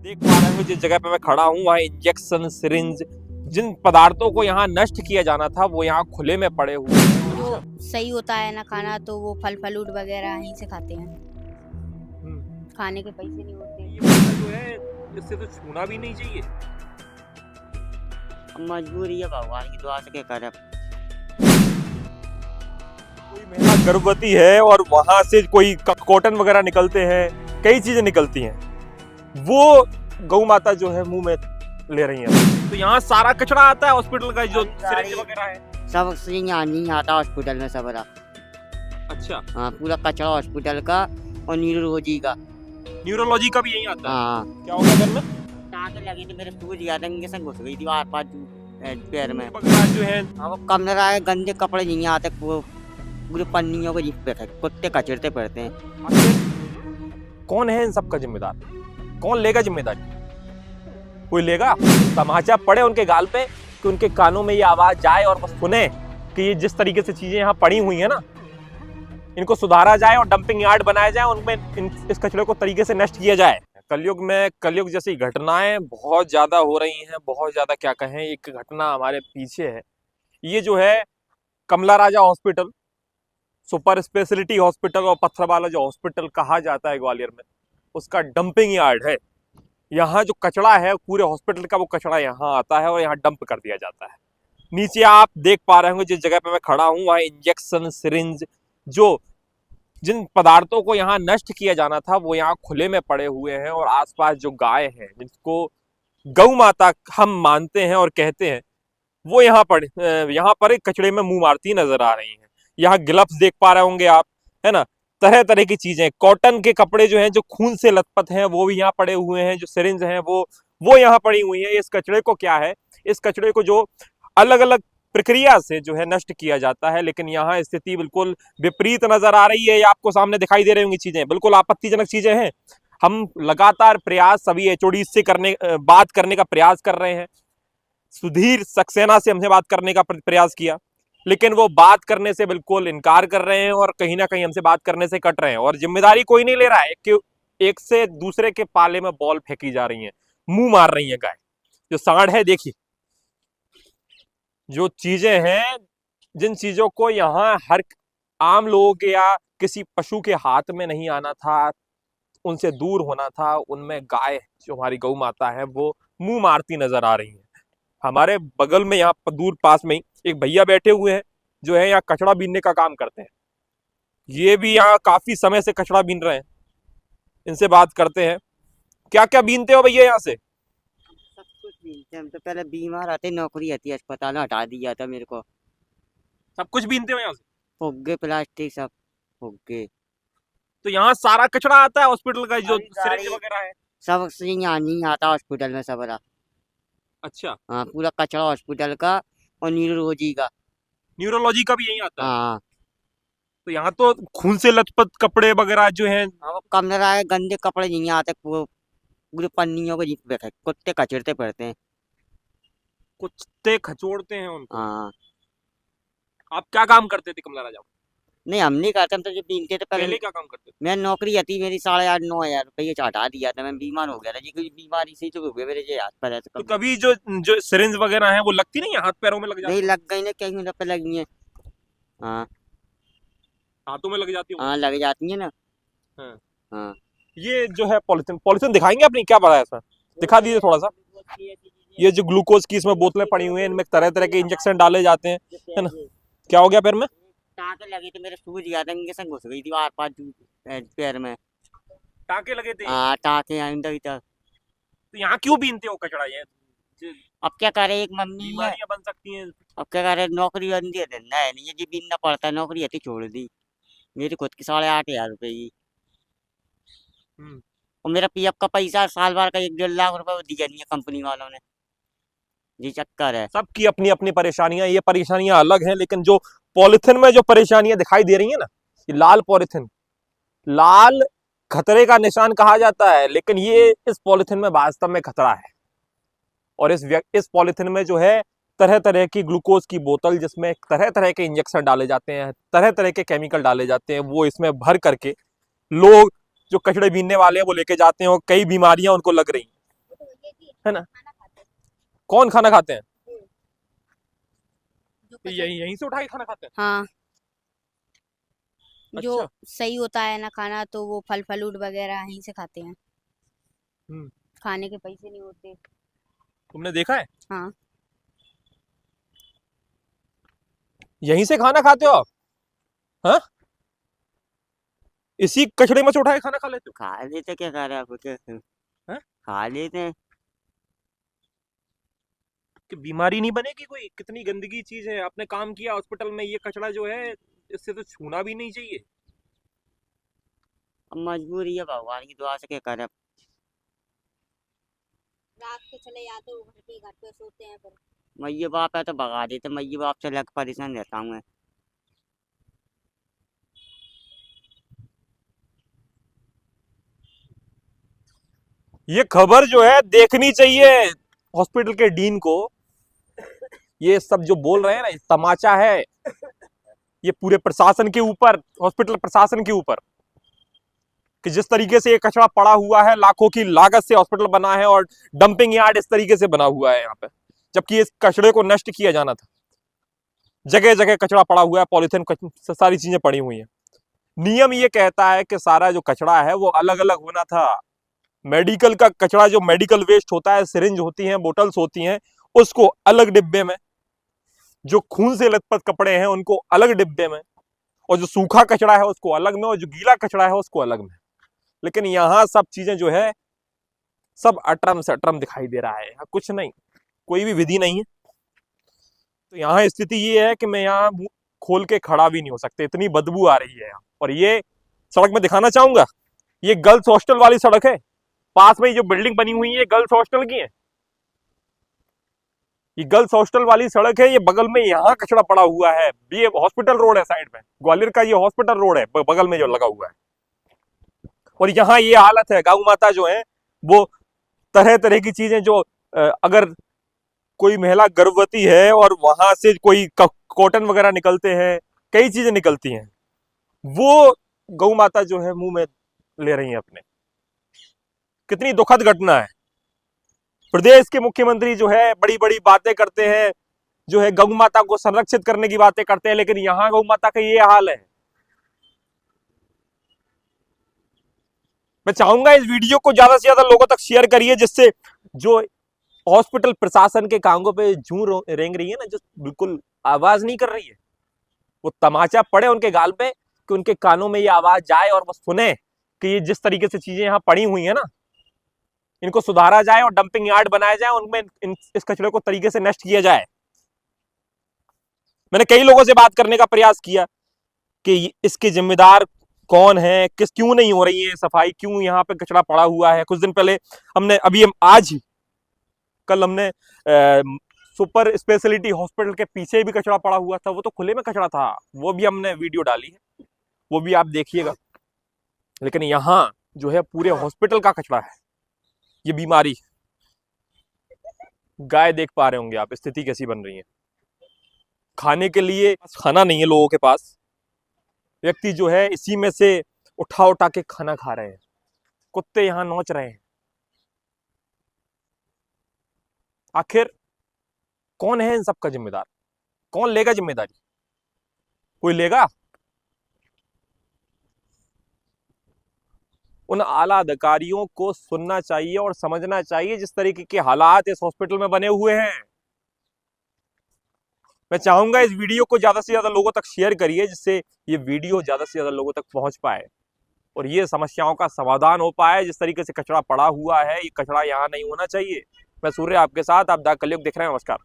देख पा रहे हो जिस जगह पे मैं खड़ा हूँ वहाँ इंजेक्शन सिरिंज जिन पदार्थों को यहाँ नष्ट किया जाना था वो यहाँ खुले में पड़े हुए हैं। जो सही होता है ना खाना तो वो फल फ्रूट वगैरह यहीं से खाते हैं। खाने के पैसे नहीं होते। ये बच्चा जो है इससे तो छूना भी नहीं चाहिए। मजबूरी है, भगवान की दुआ से क्या करे। कोई महिला गर्भवती है और वहां से कोई कॉटन वगैरह निकलते हैं, कई चीजें निकलती हैं, वो गौ माता जो है मुंह में ले रही है। तो यहाँ सारा कचरा आता है हॉस्पिटल का, जो सिरिंज वगैरह है सब यहाँ नहीं आता हॉस्पिटल में सब रहा। अच्छा, हाँ, पूरा कचरा हॉस्पिटल का और न्यूरोलॉजी का। न्यूरोलॉजी का भी यही आता है। हाँ, क्या हो गया घर में? टाँके लगी थी, मेरे सूझ गया था, इंजेक्शन घुस गई थी आर पार पैर में। वगैरह जो है हाँ, वो कमरा है, गंदे कपड़े नहीं आते, पूरे पन्नियों को जिस पे कुत्ते कचरते पड़ते हैं। आखिर कौन है इन सब का जिम्मेदार? कौन लेगा जिम्मेदारी? कोई लेगा? तमाचा पड़े उनके गाल पे कि उनके कानों में ये आवाज जाए और बस सुने कि ये जिस तरीके से चीजें यहाँ पड़ी हुई है ना, इनको सुधारा जाए और डंपिंग यार्ड बनाया जाए, उनमें इस कचरे को तरीके से नष्ट किया जाए। कलयुग जैसी घटनाएं बहुत ज्यादा हो रही हैं, बहुत ज्यादा क्या कहें। एक घटना हमारे पीछे है, ये जो है कमला राजा हॉस्पिटल, सुपर स्पेशलिटी हॉस्पिटल और पत्थर वाला जो हॉस्पिटल कहा जाता है ग्वालियर में, उसका डंपिंग यार्ड है। यहाँ जो कचरा है पूरे हॉस्पिटल का, वो कचरा यहाँ आता है और यहाँ डंप कर दिया जाता है। नीचे आप देख पा रहे होंगे जिस जगह पे मैं खड़ा हूँ वहाँ इंजेक्शन सिरिंज जो जिन पदार्थों को यहाँ नष्ट किया जाना था वो यहाँ खुले में पड़े हुए हैं। और आसपास जो गाय हैं जिनको गौ माता हम मानते हैं और कहते हैं, वो यहाँ पर एक कचड़े में मुंह मारती नजर आ रही हैं। यहाँ ग्लव्स देख पा रहे होंगे आप, है ना, तरह तरह की चीजें, कॉटन के कपड़े जो हैं जो खून से लथपथ हैं वो भी यहाँ पड़े हुए हैं, जो सिरिंज हैं वो यहाँ पड़ी हुई हैं। इस कचड़े को क्या है, इस कचड़े को जो अलग अलग प्रक्रिया से जो है नष्ट किया जाता है, लेकिन यहाँ स्थिति बिल्कुल विपरीत नजर आ रही है। ये आपको सामने दिखाई दे रही होंगी चीजें, बिल्कुल आपत्तिजनक चीजें हैं। हम लगातार प्रयास सभी एचओडी से बात करने का प्रयास कर रहे हैं, सुधीर सक्सेना से हमसे बात करने का प्रयास किया, लेकिन वो बात करने से बिल्कुल इनकार कर रहे हैं और कहीं ना कहीं हमसे बात करने से कट रहे हैं। और जिम्मेदारी कोई नहीं ले रहा है कि एक से दूसरे के पाले में बॉल फेंकी जा रही है, मुंह मार रही है गाय। जो सांड है, देखिए जो चीजें हैं, जिन चीजों को यहाँ हर आम लोगों के या किसी पशु के हाथ में नहीं आना था, उनसे दूर होना था, उनमें गाय जो हमारी गौ माता है वो मुंह मारती नजर आ रही है। हमारे बगल में यहाँ दूर पास में ही एक भैया बैठे हुए हैं जो है यहाँ कचड़ा बीनने का काम करते हैं। ये भी यहाँ काफी समय से कचड़ा बीन रहे हैं, इनसे बात करते हैं। क्या क्या बीनते हो भैया यहाँ से? सब कुछ बीनते हैं। हम तो पहले बीमार आते, नौकरी आती, अस्पताल हटा दिया था मेरे को। सब कुछ बीनते हो यहाँ से? फुग्गे प्लास्टिक सब फुग्गे। तो यहाँ सारा कचरा आता है हॉस्पिटल का, जो सिरिंज वगैरह है? सब यहाँ नहीं आता हॉस्पिटल में सब रहा। अच्छा, हाँ, पूरा कचरा हॉस्पिटल का और न्यूरोलॉजी का। न्यूरोलॉजी का भी यही आता है? हाँ, तो यहाँ तो खून से लथपथ कपड़े वगैरह जो हैं, हाँ, वो कमरा है, गंदे कपड़े नहीं आते, पूरे पन्नियों को जिस पे कुत्ते कचरते पड़ते हैं। कुत्ते खचोड़ते हैं उनको। हाँ, आप क्या काम करते थे कमला राजा में? नहीं हम नहीं करते, हम तो जो बीनते थे पहले पहले। क्या काम करते थे? मैं नौकरी आती मेरी 8,500-9,000 रुपये हटा दिया था। मैं बीमार हो गया था जी, कोई बीमारी से तो हो गया मेरे जे हाथ पर। तो कभी जो सिरिंज वगैरह है वो लगती नहीं है, हाथ पैरों में लग जाती नहीं है? लग गई ना, कहीं मिनट पे लगी है। हाँ, हाथों में लग जाती है? हाँ, लग जाती है ना। हाँ। हाँ, ये जो है पॉलिथीन पॉलिथीन दिखाएंगे अपनी, क्या पड़ा है इसमें? दिखा दीजिए थोड़ा सा। ये जो ग्लूकोज की इसमें बोतलें पड़ी हुई हैं, इनमें तरह तरह के इंजेक्शन डाले जाते हैं, है ना। क्या हो गया पैर में? टाँके लगी थी, मेरे सूझ गया था, इंजेक्शन घुस गई थी आर पार पैर में। टाँके लगे थे? हाँ, टाँके अंदर ही तक। तो यहाँ क्यों बीनते हो कचड़ा? ये अब क्या करे, एक मम्मी है, बीमारियां बन सकती हैं। अब क्या करे, नौकरी बंदी है, धंधा है नहीं है जी, बीनना पड़ता है। नौकरी आती छोड़ दी मेरी खुद की 8,500 रुपये की। और मेरा पीएफ का पैसा साल भर का 1-1.5 लाख रुपए दिया नहीं है कंपनी वालों ने। जी चक्कर है। सबकी अपनी अपनी परेशानियां, ये परेशानियां अलग हैं, लेकिन जो पॉलिथीन में जो परेशानियां दिखाई दे रही है ना, ये लाल पॉलिथीन, लाल खतरे का निशान कहा जाता है, लेकिन ये इस पॉलिथीन में वास्तव में खतरा है। और इस पॉलिथीन में जो है तरह तरह की ग्लूकोज की बोतल, जिसमें तरह तरह के इंजेक्शन डाले जाते हैं, तरह तरह के केमिकल डाले जाते हैं, वो इसमें भर करके लोग जो कचड़े बीनने वाले हैं वो लेके जाते हैं और कई बीमारियां उनको लग रही हैं। है ना? खाना खाते हैं। कौन खाना खाते हैं? जो तो कचरा- यहीं से उठा के खाना खाते हैं? हाँ, जो अच्छा। सही होता है ना खाना तो वो फल फ्रूट वगैरह यहीं से खाते हैं। हम्म। खाने के पैसे नहीं होते। तुमने देखा है? हाँ, यहीं से खाना खाते हो आप? हाँ, इसी कचड़े में से उठा के खाना खा लेते खा लेते, क्या कर रहे हैं कुछ? हैं? खा लेते हैं। कि बीमारी नहीं बनेगी कोई? कितनी गंदगी चीज है। आपने काम किया हॉस्पिटल में, ये कचड़ा जो है इससे तो छूना भी नहीं चाहिए। अब मजबूरी है, भगवान की दुआ से क्या करें। रात को चले जाते हो घर पे सोते हैं फिर। मैये बाप है तो भगा देते, मैये बाप से लग परेशान रहता हूँ मैं। ये खबर जो है देखनी चाहिए हॉस्पिटल के डीन को। ये सब जो बोल रहे हैं ना, ये तमाचा है ये पूरे प्रशासन के ऊपर, हॉस्पिटल प्रशासन के ऊपर, कि जिस तरीके से ये कचरा पड़ा हुआ है, लाखों की लागत से हॉस्पिटल बना है और डंपिंग यार्ड इस तरीके से बना हुआ है यहाँ पे, जबकि इस कचरे को नष्ट किया जाना था। जगह जगह कचरा पड़ा हुआ है, पॉलिथीन, सारी चीजें पड़ी हुई हैं। नियम ये कहता है कि सारा जो कचरा है वो अलग अलग होना था। मेडिकल का कचरा, जो मेडिकल वेस्ट होता है, सिरिंज होती हैं, बोटल्स होती हैं, उसको अलग डिब्बे में, जो खून से लथपथ कपड़े हैं उनको अलग डिब्बे में, और जो सूखा कचरा है उसको अलग में, और जो गीला कचरा है उसको अलग में। लेकिन यहाँ सब चीजें जो है सब अटरम से अटरम दिखाई दे रहा है। यहाँ कुछ नहीं, कोई भी विधि नहीं है। तो यहाँ स्थिति ये है कि मैं यहाँ मुंह खोल के खड़ा भी नहीं हो सकते, इतनी बदबू आ रही है यहाँ। और ये सड़क में दिखाना चाहूंगा, ये गर्ल्स हॉस्टल वाली सड़क है। पास में जो बिल्डिंग बनी हुई है गर्ल्स हॉस्टल की है। ये गर्ल्स हॉस्टल वाली सड़क है, ये बगल में यहाँ कचरा पड़ा हुआ है। ये हॉस्पिटल रोड है साइड में, ग्वालियर का ये हॉस्पिटल रोड है बगल में जो लगा हुआ है। और यहाँ ये हालत है। गौ माता जो है वो तरह तरह की चीजें, जो अगर कोई महिला गर्भवती है और वहां से कोई कॉटन वगैरह निकलते हैं, कई चीजें निकलती हैं, वो गौ माता जो है मुंह में ले रही है अपने। कितनी दुखद घटना है। प्रदेश के मुख्यमंत्री जो है बड़ी बड़ी बातें करते हैं, जो है गौ माता को संरक्षित करने की बातें करते हैं, लेकिन यहां गौ माता का ये हाल है। मैं चाहूंगा इस वीडियो को ज्यादा से ज्यादा लोगों तक शेयर करिए, जिससे जो हॉस्पिटल प्रशासन के कांगों पे जूं रेंग रही है ना, जो बिल्कुल आवाज नहीं कर रही है, वो तमाचा पड़े उनके गाल पे, कि उनके कानों में ये आवाज जाए और वो सुने कि ये जिस तरीके से चीजें यहाँ पड़ी हुई है ना, इनको सुधारा जाए और डंपिंग यार्ड बनाया जाए, उनमें इस कचरे को तरीके से नष्ट किया जाए। मैंने कई लोगों से बात करने का प्रयास किया कि इसके जिम्मेदार कौन है, क्यों नहीं हो रही है सफाई, क्यों यहाँ पे कचरा पड़ा हुआ है। कुछ दिन पहले हमने, आज ही कल हमने सुपर स्पेशलिटी हॉस्पिटल के पीछे भी कचरा पड़ा हुआ था, वो तो खुले में कचरा था, वो भी हमने वीडियो डाली है, वो भी आप देखिएगा। लेकिन यहाँ जो है पूरे हॉस्पिटल का कचरा है। ये बीमारी, गाय देख पा रहे होंगे आप, स्थिति कैसी बन रही है। खाने के लिए खाना नहीं है लोगों के पास, व्यक्ति जो है इसी में से उठा उठा के खाना खा रहे हैं। कुत्ते यहाँ नोच रहे हैं। आखिर कौन है इन सब का जिम्मेदार? कौन लेगा जिम्मेदारी? कोई लेगा? उन आला अधिकारियों को सुनना चाहिए और समझना चाहिए जिस तरीके के हालात इस हॉस्पिटल में बने हुए हैं। मैं चाहूंगा इस वीडियो को ज्यादा से ज्यादा लोगों तक शेयर करिए, जिससे ये वीडियो ज्यादा से ज्यादा लोगों तक पहुंच पाए और ये समस्याओं का समाधान हो पाए। जिस तरीके से कचरा पड़ा हुआ है, ये कचरा यहाँ नहीं होना चाहिए। मैं सूर्य आपके साथ, आप द कलयुग देख रहे हैं। नमस्कार।